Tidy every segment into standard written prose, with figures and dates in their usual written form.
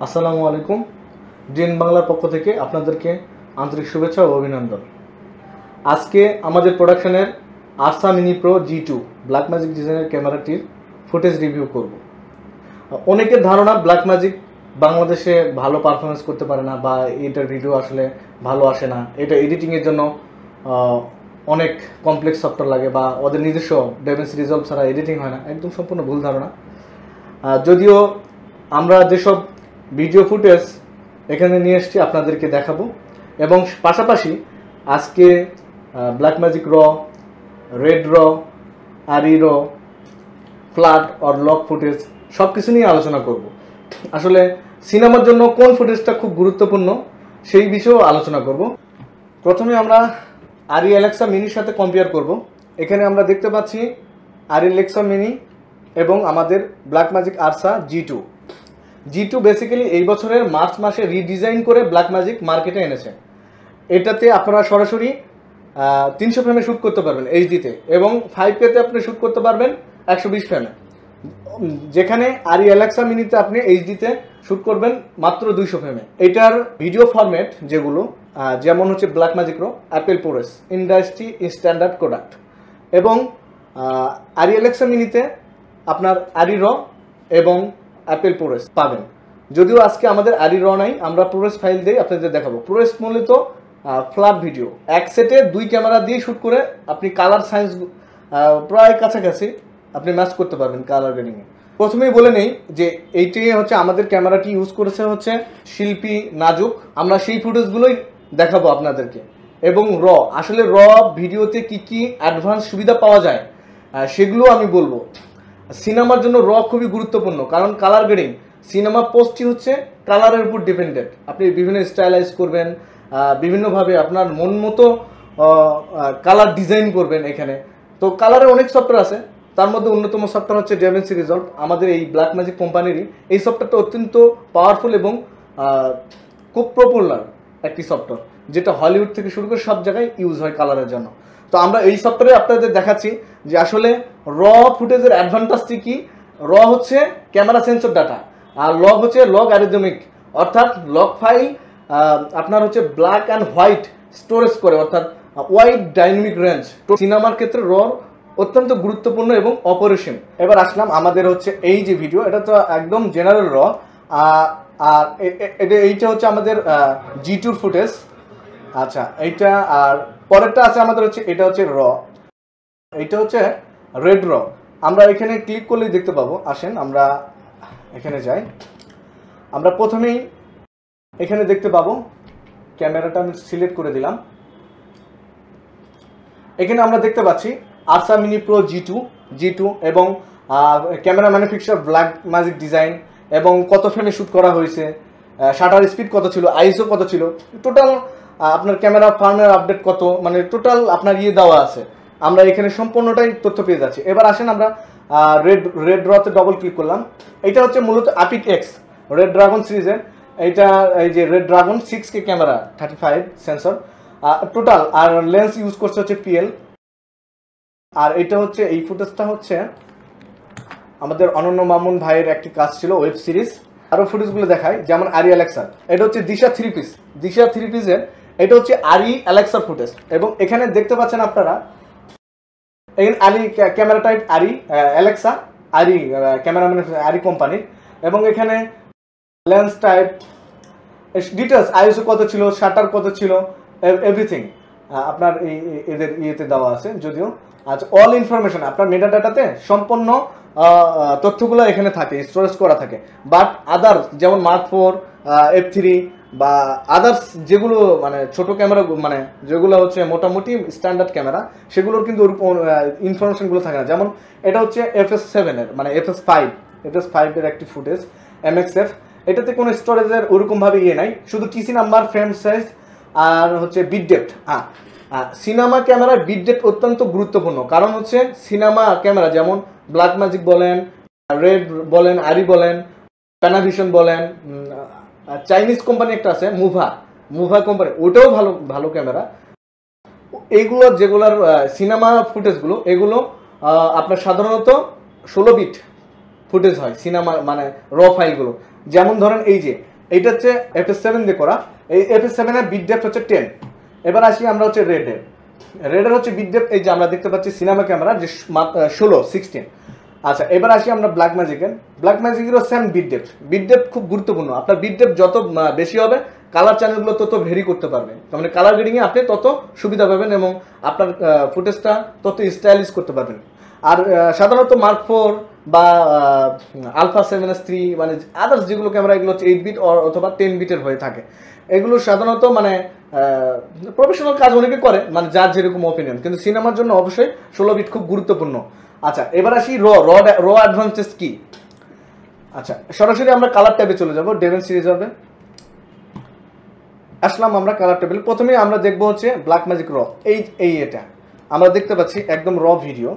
আসসালামু আলাইকুম। ডিএন বাংলার পক্ষ থেকে আপনাদেরকে আন্তরিক শুভেচ্ছা ও অভিনন্দন। আজকে আমাদের প্রোডাকশনের আরসা মিনি প্রো G2 ব্ল্যাকম্যাজিক ডিজাইনের ক্যামেরাটির ফুটেজ রিভিউ করব। অনেকের ধারণা ব্ল্যাকম্যাজিক বাংলাদেশে ভালো পারফরমেন্স করতে পারে না বা এটার ভিডিও আসলে ভালো আসে না, এটা এডিটিংয়ের জন্য অনেক কমপ্লেক্স সফটওয়্যার লাগে বা ওদের নিজস্ব ডেমেন্স রিজলভ ছাড়া এডিটিং হয় না। একদম সম্পূর্ণ ভুল ধারণা। যদিও আমরা যেসব ভিডিও ফুটেজ এখানে নিয়ে এসেছি আপনাদেরকে দেখাবো এবং পাশাপাশি আজকে ব্ল্যাকম্যাজিক র, রেড র, আরি র, ফ্ল্যাট অর লক ফুটেজ সব কিছু নিয়ে আলোচনা করব। আসলে সিনেমার জন্য কোন ফুটেজটা খুব গুরুত্বপূর্ণ সেই বিষয়েও আলোচনা করব। প্রথমে আমরা আরি অ্যালেক্সা মিনির সাথে কম্পেয়ার করব। এখানে আমরা দেখতে পাচ্ছি আরি অ্যালেক্সা মিনি এবং আমাদের ব্ল্যাকম্যাজিক আরসা G2 বেসিক্যালি এই বছরের মার্চ মাসে রিডিজাইন করে ব্ল্যাকম্যাজিক মার্কেটে এনেছে। এটাতে আপনারা সরাসরি 300 ফ্রেমে শ্যুট করতে পারবেন এইচডিতে এবং 5Kতে আপনি শ্যুট করতে পারবেন 120 ফ্রেমে, যেখানে আরি অ্যালেক্সা মিনিতে আপনি এইচডিতে শ্যুট করবেন মাত্র 200 ফ্রেমে। এটার ভিডিও ফরম্যাট যেগুলো যেমন হচ্ছে Blackmagic raw, Apple ProRes, industry standard product এবং আরি অ্যালেক্সা মিনিতে আপনার আরি র এবং অ্যাপেল প্রোরেস পাবেন। যদিও আজকে আমাদের আরি র নাই, আমরা প্রোরেস ফাইল দিয়ে আপনাদের দেখাবো। প্রোরেস মূলত ফ্ল্যাট ভিডিও, এক সেটে 2 ক্যামেরা দিয়ে শ্যুট করে আপনি কালার সাইন্স প্রায় কাছাকাছি আপনি ম্যাচ করতে পারবেন কালার গ্রেডিংয়ে। প্রথমেই বলে নেই যে এইটি হচ্ছে আমাদের ক্যামেরাটি ইউজ করেছে হচ্ছে শিল্পী নাজুক। আমরা সেই ফুটেজগুলোই দেখাবো আপনাদেরকে এবং র, আসলে র ভিডিওতে কি কি অ্যাডভান্স সুবিধা পাওয়া যায় সেগুলো আমি বলবো। সিনেমার জন্য র খুবই গুরুত্বপূর্ণ, কারণ কালার গ্রেডিং সিনেমা পোস্টটি হচ্ছে কালারের উপর ডিপেন্ডেন্ট। আপনি বিভিন্ন স্টাইলাইজ করবেন, বিভিন্নভাবে আপনার মন মতো কালার ডিজাইন করবেন। এখানে তো কালারের অনেক সফটওয়্যার আছে, তার মধ্যে অন্যতম সফটওয়্যার হচ্ছে ডেভিনসি রিজলভ। আমাদের এই ব্ল্যাকম্যাজিক কোম্পানিরই এই সফটওয়্যারটা অত্যন্ত পাওয়ারফুল এবং খুব পপুলার একটি সফটওয়্যার, যেটা হলিউড থেকে শুরু করে সব জায়গায় ইউজ হয় কালারের জন্য। তো আমরা এই সফটওয়্যারে আপনাদের দেখাচ্ছি যে আসলে র ফুটেজের অ্যাডভান্টেজটি কি। র হচ্ছে ক্যামেরা সেন্সর ডাটা, আর লগ হচ্ছে লগ অ্যালগরিদমিক, অর্থাৎ লগ ফাইল আপনার হচ্ছে ব্ল্যাক অ্যান্ড হোয়াইট স্টোরেজ করে, অর্থাৎ ওয়াইড ডাইনামিক রেঞ্জ। তো সিনেমার ক্ষেত্রে র অত্যন্ত গুরুত্বপূর্ণ এবং অপরিসীম। এবার আসলাম আমাদের হচ্ছে এই যে ভিডিও, এটা তো একদম জেনারেল র, আর এইটা হচ্ছে আমাদের G2 ফুটেজ। আচ্ছা, এইটা আর পরেরটা আছে আমাদের হচ্ছে এটা হচ্ছে র, এইটা হচ্ছে রেড র। আমরা এখানে ক্লিক করলেই দেখতে পাবো। আসেন আমরা এখানে যাই। আমরা প্রথমেই এখানে দেখতে পাবো, ক্যামেরাটা আমি সিলেক্ট করে দিলাম। এখানে আমরা দেখতে পাচ্ছি আরসা মিনি প্রো G2 এবং ক্যামেরা ম্যানুফ্যাকচার ব্ল্যাকম্যাজিক ডিজাইন এবং কত ফ্রেমে শ্যুট করা হয়েছে, শাটার স্পিড কত ছিল, আইএসও কত ছিল, টোটাল আপনার ক্যামেরা ফার্মওয়্যার আপডেট কত, মানে টোটাল আপনার দেওয়া আছে। আমরা এখানে সম্পূর্ণটাই তথ্য পেয়ে যাচ্ছি। এবার আসেন আমরা রেড রতে ডবল ক্লিক করলাম। এটা হচ্ছে মূলত আপিক এক্স রেড ড্রাগন সিরিজের। এইটা এই যে red dragon 6K camera, 35 sensor total, আর লেন্স ইউজ করছে হচ্ছে PL। আর এটা হচ্ছে এই ফুটেজটা হচ্ছে আমাদের অনন্য মামুন ভাইয়ের একটি কাজ ছিল, ওয়েব সিরিজ। আরও ফুটেজগুলো দেখায়, যেমন আরি অ্যালেক্সা। এটা হচ্ছে দিশা থ্রি পিসের, এটা হচ্ছে আরি অ্যালেক্সার ফুটেজ। এবং এখানে দেখতে পাচ্ছেন আপনারা, এখানে আরি ক্যামেরা টাইপ আরি অ্যালেক্সা, আরি ক্যামেরা আরি কোম্পানির, এবং এখানে লেন্স টাইপ ডিটেলস, আইএসও কত ছিল, শাটার কত ছিল, এভরিথিং আপনার এদের ইয়েতে দেওয়া আছে। যদিও আজ অল ইনফরমেশন আপনার মেটা ডাটাতে সম্পূর্ণ তথ্যগুলো এখানে থাকে, স্টোরেজ করা থাকে। বাট আদার্স যেমন মার্ক 4, F3 বা আদার্স যেগুলো মানে ছোট ক্যামেরা, মানে যেগুলো হচ্ছে মোটামুটি স্ট্যান্ডার্ড ক্যামেরা, সেগুলোর কিন্তু ইনফরমেশনগুলো থাকে না। যেমন এটা হচ্ছে FS7 এর, মানে FS5 এর একটি ফুটেজ MXF। এটাতে কোনো স্টোরেজের ওরকমভাবে নাই, শুধু TC নাম্বার, ফ্রেম সাইজ আর হচ্ছে বিট ডেপথ। সিনেমা ক্যামেরার বিট ডেপথ অত্যন্ত গুরুত্বপূর্ণ, কারণ হচ্ছে সিনেমা ক্যামেরা যেমন ব্ল্যাকম্যাজিক বলেন, রেড বলেন, আরি বলেন, প্যানাভিশন বলেন, চাইনিজ কোম্পানি একটা আছে মুভা কোম্পানি, ওটাও ভালো ক্যামেরা। এইগুলো যেগুলোর সিনেমা ফুটেজগুলো, এগুলো আপনার সাধারণত 16 বিট ফুটেজ হয় সিনেমা, মানে র ফাইলগুলো। যেমন ধরেন এই যে এইটা হচ্ছে FS7 দিয়ে করা। এই FS7 এর বিট ডেপথ হচ্ছে 10। এবার আসি আমরা হচ্ছে রেডের হচ্ছে বিট ডেপথ, এই যে আমরা দেখতে পাচ্ছি সিনেমা ক্যামেরা যে 16। আচ্ছা, এবার আসি আমরা ব্ল্যাক ম্যাজিকেরও সেম বিট ডেপথ খুব গুরুত্বপূর্ণ। আপনার বিট ডেপথ যত বেশি হবে কালার চ্যানেলগুলো তত ভেরি করতে পারবেন, তার মানে কালার গ্রেডিংয়ে আপনি তত সুবিধা পাবেন এবং আপনার ফুটেজটা তত স্টাইলিশ করতে পারবেন। আর সাধারণত Mark 4 বা Alpha 7S3 মানে আদার্স যেগুলো ক্যামেরা, এগুলো হচ্ছে 8 বিট অথবা 10 বিটের হয়ে থাকে। এগুলো সাধারণত মানে প্রফেশনাল কাজ অনেকে করে, মানে যার যেরকম অপিনিয়ন, কিন্তু সিনেমার জন্য অবশ্যই 16 বিট খুব গুরুত্বপূর্ণ। আচ্ছা, এবার আসি র অ্যাডভান্টেজ কি। আচ্ছা, সরাসরি আমরা কালার ট্যাবে চলে যাব। ডেভেন সিরিজ হবে, আসলাম আমরা কালার টেবিল। প্রথমেই আমরা দেখবো হচ্ছে ব্ল্যাকম্যাজিক র। এটা আমরা দেখতে পাচ্ছি একদম র ভিডিও।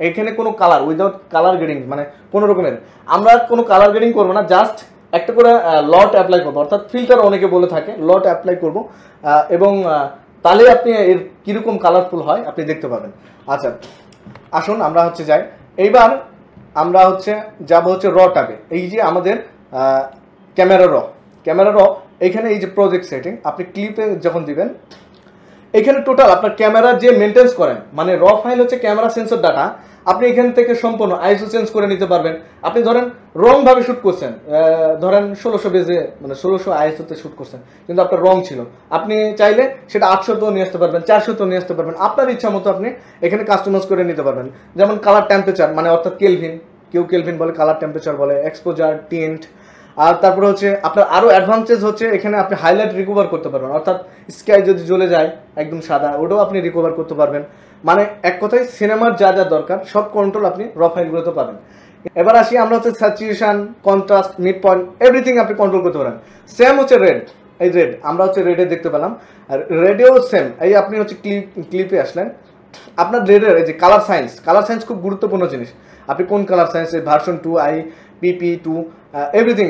এখানে কোনো কালার উইদাউট কালার গ্রেডিং, মানে কোনো রকমের আমরা কোনো কালার গ্রেডিং করবো না, জাস্ট একটা করে লট অ্যাপ্লাই করবো, অর্থাৎ ফিল্টার অনেকে বলে থাকে, লট অ্যাপ্লাই করবো এবং তাহলে আপনি এর কীরকম কালারফুল হয় আপনি দেখতে পাবেন। আচ্ছা, আসুন আমরা হচ্ছে যাই। এইবার আমরা হচ্ছে যাবো হচ্ছে র ট্যাবে। এই যে আমাদের ক্যামেরা র, এখানে এই যে প্রজেক্ট সেটিং, আপনি ক্লিপে যখন দিবেন এখানে টোটাল আপনার ক্যামেরা যে মেনটেন্স করেন, মানে র ফাইল হচ্ছে ক্যামেরা সেন্সর ডাটা, আপনি এখান থেকে সম্পূর্ণ আইসো চেঞ্জ করে নিতে পারবেন। আপনি ধরেন রংভাবে শ্যুট করছেন, ধরেন 1600 বেজে মানে 1600 আইসোতে শ্যুট করছেন, কিন্তু আপনার রং ছিল, আপনি চাইলে সেটা 800তেও নিয়ে আসতে পারবেন, 400তেও নিয়ে আসতে পারবেন, আপনার ইচ্ছা মতো আপনি এখানে কাস্টমাইজ করে নিতে পারবেন। যেমন কালার টেম্পারেচার, মানে অর্থাৎ কেলভিন, কেউ কেলভিন বলে, কালার টেম্পারেচার বলে, এক্সপোজার, টিন্ট। আর তারপরে হচ্ছে আপনার আরও অ্যাডভান্টেজ হচ্ছে এখানে আপনি হাইলাইট রিকভার করতে পারবেন, অর্থাৎ স্কাই যদি জ্বলে যায় একদম সাদা, ওটাও আপনি রিকভার করতে পারবেন। মানে এক কথায় সিনেমার যা যা দরকার সব কন্ট্রোল আপনি র ফাইলগুলোতে পাবেন। এবার আসি আমরা হচ্ছে saturation, contrast, mid point, everything আপনি কন্ট্রোল করতে পারেন। সেম হচ্ছে রেড, এই রেড আমরা হচ্ছে রেডে দেখতে পেলাম, আর রেডেও সেম। এই আপনি হচ্ছে ক্লিপে আসলেন, আপনার রেডের এই যে কালার সায়েন্স খুব গুরুত্বপূর্ণ জিনিস। আপনি কোন colour science, version 2, PP2, everything.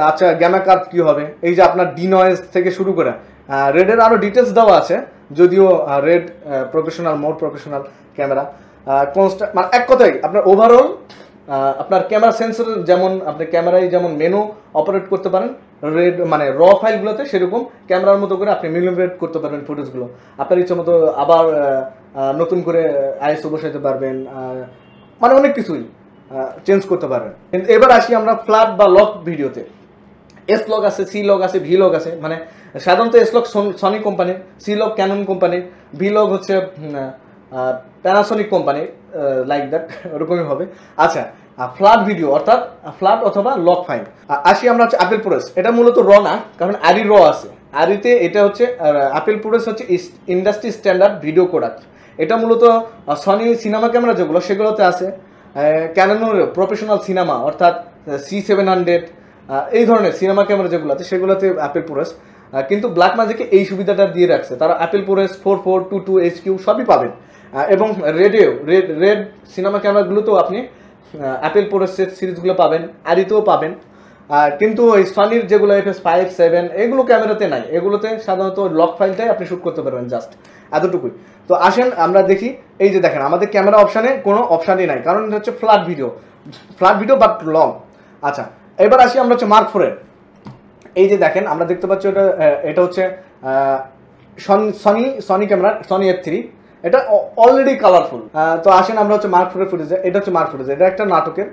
আচ্ছা, গ্যামা কার্ভ কী হবে, এই যে আপনার ডিনয়েজ থেকে শুরু করে রেডের আরও ডিটেলস দেওয়া আছে, যদিও রেড প্রফেশনাল, মোর প্রফেশনাল ক্যামেরা কনস্ট্যান্ট, মানে এক কথায় আপনার ওভারঅল আপনার ক্যামেরা সেন্সর যেমন আপনি ক্যামেরায় যেমন মেনু অপারেট করতে পারেন, রেড মানে র ফাইলগুলোতে সেরকম ক্যামেরার মতো করে আপনি ম্যানিপুলেট করতে পারবেন ফুটেজগুলো, আপনার ইচ্ছা মতো আবার নতুন করে আইএসও বসাতে পারবেন, মানে অনেক কিছুই চেঞ্জ করতে পারবেন। কিন্তু এবার আসি আমরা ফ্ল্যাট বা লক ভিডিওতে। এস লক আছে, সি লক আছে, ভি লক আছে। মানে সাধারণত এস লক সনি কোম্পানির, সি লক ক্যানন কোম্পানির, ভি লক হচ্ছে প্যানাসনিক কোম্পানির, লাইক দ্যাট, ওরকমই হবে। আচ্ছা, ফ্ল্যাট ভিডিও অর্থাৎ ফ্ল্যাট অথবা লক ফাইল। আসি আমরা হচ্ছে অ্যাপেল প্রোরেস। এটা মূলত র না, কারণ আরি র আছে, আরিতে এটা হচ্ছে অ্যাপেল প্রোরেস হচ্ছে ইন্ডাস্ট্রি স্ট্যান্ডার্ড ভিডিও প্রোডাক্ট। এটা মূলত সনি সিনেমা ক্যামেরা যেগুলো সেগুলোতে আছে, ক্যাননের প্রফেশনাল সিনেমা অর্থাৎ C700 এই ধরনের সিনেমা ক্যামেরা যেগুলো আছে সেগুলোতে অ্যাপেল প্রোরেস। কিন্তু ব্ল্যাকম্যাজিকে এই সুবিধাটা দিয়ে রাখছে, তারা অ্যাপেল প্রোরেস 4422 HQ সবই পাবেন। এবং রেড সিনেমা ক্যামেরাগুলোতেও আপনি অ্যাপেল প্রোরেসের সিরিজগুলো পাবেন, আরিতেও পাবেন। কিন্তু এই সনির যেগুলো FS5, 7 এগুলো ক্যামেরাতে নাই, এগুলোতে সাধারণত লক ফাইলটাই আপনি শ্যুট করতে পারবেন, জাস্ট এতটুকুই। তো আসেন আমরা দেখি, এই যে দেখেন আমাদের ক্যামেরা অপশানে কোনো অপশানই নাই, কারণ এটা হচ্ছে ফ্ল্যাট ভিডিও বাট লং। আচ্ছা, এবার আসি আমরা হচ্ছে Mark 4-এর। এই যে দেখেন আমরা দেখতে পাচ্ছি এটা হচ্ছে সনি ক্যামেরা, সনি F3, এটা অলরেডি কালারফুল। তো আসেন আমরা হচ্ছে Mark 4-এর ফুটেজ। এটা হচ্ছে Mark 4, এটা একটা নাটকের।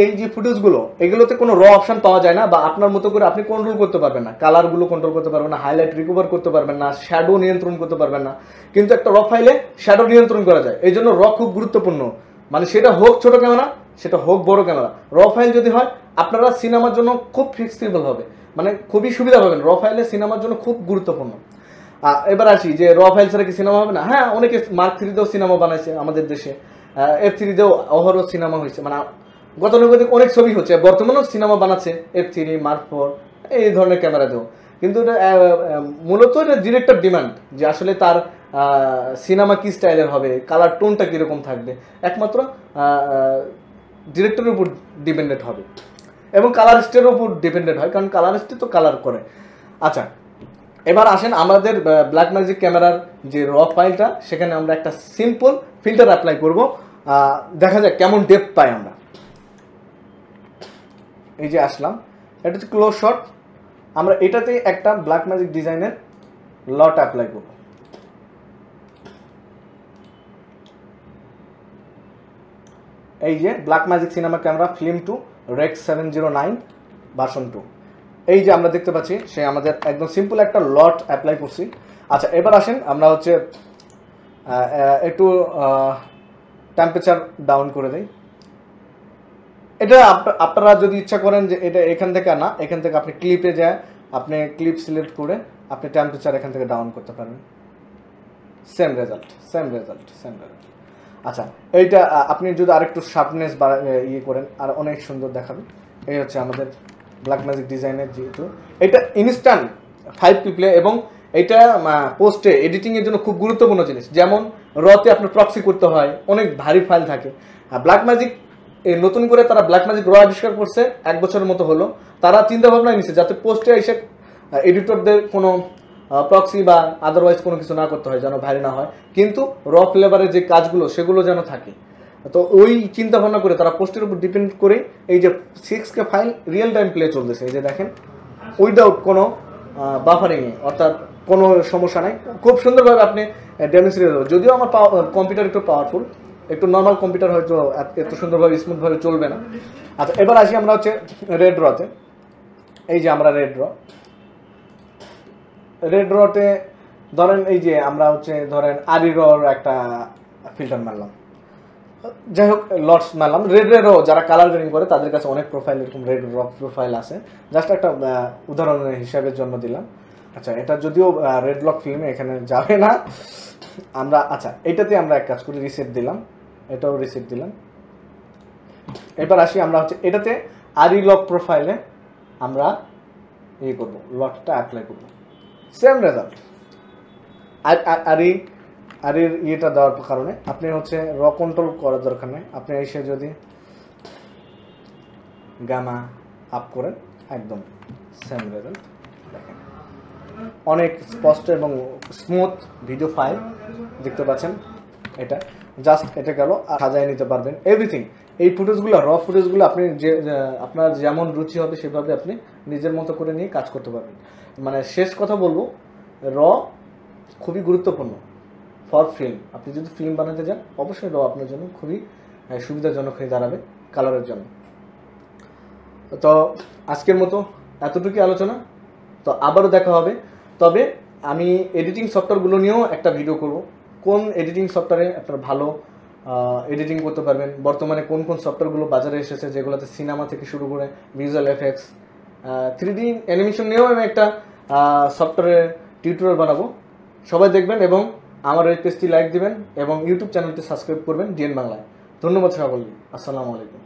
এই যে ফুটেজগুলো, এগুলোতে কোনো র অপশন পাওয়া যায় না, বা আপনার মতো করে আপনি কন্ট্রোল করতে পারবেন না, কালারগুলো কন্ট্রোল করতে পারবেন না, হাইলাইট রিকভার করতে পারবেন না, শ্যাডো নিয়ন্ত্রণ করতে পারবেন না। কিন্তু একটা র ফাইলে শ্যাডো নিয়ন্ত্রণ করা যায়, এই জন্য র খুব গুরুত্বপূর্ণ। মানে সেটা হোক ছোট ক্যামেরা, সেটা হোক বড় ক্যামেরা, র ফাইল যদি হয় আপনারা সিনেমার জন্য খুব ফ্লেক্সিবল হবে, মানে খুবই সুবিধা পাবেন। র ফাইলে সিনেমার জন্য খুব গুরুত্বপূর্ণ। এবার আসি যে র ফাইল ছাড়া কি সিনেমা হবে না? হ্যাঁ, অনেকে Mark 3-তেও সিনেমা বানাইছে আমাদের দেশে, F3-তেও অহরহ সিনেমা হয়েছে, মানে গতানুগতিক অনেক ছবি হচ্ছে, বর্তমানেও সিনেমা বানাচ্ছে F3, Mark 4 এই ধরনের ক্যামেরাতেও। কিন্তু এটা মূলত এটা ডিরেক্টর ডিমান্ড, যে আসলে তার সিনেমা কী স্টাইলের হবে, কালার টোনটা কীরকম থাকবে, একমাত্র ডিরেক্টরের উপর ডিপেন্ডেন্ট হবে এবং কালারিস্টের উপর ডিপেন্ডেন্ট হয়, কারণ কালারিস্টে তো কালার করে। আচ্ছা, এবার আসেন আমাদের ব্ল্যাকম্যাজিক ক্যামেরার যে র ফাইলটা, সেখানে আমরা একটা সিম্পল ফিল্টার অ্যাপ্লাই করব, দেখা যাক কেমন ডেপথ পাই আমরা। এই যে আসলাম, এটা হচ্ছে ক্লোজ শট। আমরা এটাতে একটা ব্ল্যাকম্যাজিক ডিজাইনের লট অ্যাপ্লাই করব। এই যে Blackmagic cinema camera film 2 Rec 709 version 2, এই যে আমরা দেখতে পাচ্ছি সে আমাদের একদম সিম্পল একটা লট অ্যাপ্লাই করছি। আচ্ছা, এবার আসেন আমরা হচ্ছে একটু টেম্পারেচার ডাউন করে দিই। এটা আপনারা যদি ইচ্ছা করেন যে এটা এখান থেকে না, এখান থেকে আপনি ক্লিপে যায় আপনি ক্লিপ সিলেক্ট করে আপনি টেম্পারেচার এখান থেকে ডাউন করতে পারবেন। Same result. আচ্ছা, এইটা আপনি যদি আরেকটু শার্পনেস বা ইয়ে করেন আর অনেক সুন্দর দেখাবে। এই হচ্ছে আমাদের ব্ল্যাকম্যাজিক ডিজাইনের, যেহেতু এটা ইনস্ট্যান্ট 5K প্লে এবং এটা পোস্টে এডিটিংয়ের জন্য খুব গুরুত্বপূর্ণ জিনিস। যেমন রতে আপনার প্রক্সি করতে হয়, অনেক ভারী ফাইল থাকে। ব্ল্যাকম্যাজিক নতুন করে তারা ব্ল্যাকম্যাজিক র আবিষ্কার করছে, 1 বছরের মতো হলো। তারা চিন্তা ভাবনা নিচ্ছে যাতে পোস্টে এসে এডিটরদের কোনো প্রক্সি বা আদারওয়াইজ কোনো কিছু না করতে হয়, যেন ভারী না হয়, কিন্তু র ফ্লেভারের যে কাজগুলো সেগুলো যেন থাকে। তো ওই চিন্তা ভাবনা করে তারা পোস্টের উপর ডিপেন্ড করে এই যে 6K file real time play চলতেছে। এই যে দেখেন, উইদাউট কোনো বাফারিংয়ে, অর্থাৎ কোনো সমস্যা নাই, খুব সুন্দরভাবে আপনি ডেমনস্ট্রেট করবেন। যদিও আমার কম্পিউটার একটু পাওয়ারফুল, একটু নর্মাল কম্পিউটার হয়তো এত সুন্দরভাবে স্মুথভাবে চলবে না। আচ্ছা, এবার আসি আমরা হচ্ছে রেড রতে। এই যে আমরা রেড রতে ধরেন এই যে আমরা হচ্ছে ধরেন আরি রর একটা ফিল্টার মারলাম, যাই হোক লটস মারলাম। রেডেরও যারা কালার গ্রেডিং করে তাদের কাছে অনেক প্রোফাইল এরকম রেড রক প্রোফাইল আছে, জাস্ট একটা উদাহরণের হিসাবের জন্য দিলাম। আচ্ছা, এটা যদিও রেড লক ফিল্মে এখানে যাবে না আমরা। আচ্ছা, এটাতে আমরা এক কাজ করি, রিসেট দিলাম, এটাও রিসেট দিলাম। এবার আসি আমরা হচ্ছে এটাতে আরি লক প্রোফাইলে আমরা ইয়ে করবো, লকটা অ্যাপ্লাই করবো। Same result. আরির ইয়েটা দেওয়ার কারণে আপনি হচ্ছে র কন্ট্রোল করার দরকার নেই, আপনি এসে যদি গামা আপ করেন একদম সেম রেজাল্ট দেখেন, অনেক স্পষ্ট এবং স্মুথ ভিডিও ফাইল দেখতে পাচ্ছেন। এটা জাস্ট এটা গেল, সাজায় নিতে পারবেন এভরিথিং। এই ফুটেজগুলো র ফুটেজগুলো আপনি যে আপনার যেমন রুচি হবে সেভাবে আপনি নিজের মতো করে নিয়ে কাজ করতে পারবেন। মানে শেষ কথা বলবো, র খুবই গুরুত্বপূর্ণ ফর ফিল্ম। আপনি যদি ফিল্ম বানাতে যান অবশ্যই র আপনার জন্য খুবই সুবিধাজনক হয়ে দাঁড়াবে কালারের জন্য। তো আজকের মতো এতটুকুই আলোচনা, তো আবারও দেখা হবে। তবে আমি এডিটিং সফটওয়্যারগুলো নিয়েও একটা ভিডিও করব, কোন এডিটিং সফটওয়্যারে আপনারা ভালো এডিটিং করতে পারবেন, বর্তমানে কোন কোন সফটওয়্যারগুলো বাজারে এসেছে যেগুলোতে সিনেমা থেকে শুরু করে ভিজুয়াল এফেক্টস, 3D অ্যানিমেশন নিয়েও আমি একটা সফটওয়্যারের টিউটোরিয়াল বানাবো। সবাই দেখবেন এবং আমার এই পেজটি লাইক দিবেন এবং ইউটিউব চ্যানেলটি সাবস্ক্রাইব করবেন ডিএন বাংলায়। ধন্যবাদ সকলকে, আসসালামু আলাইকুম।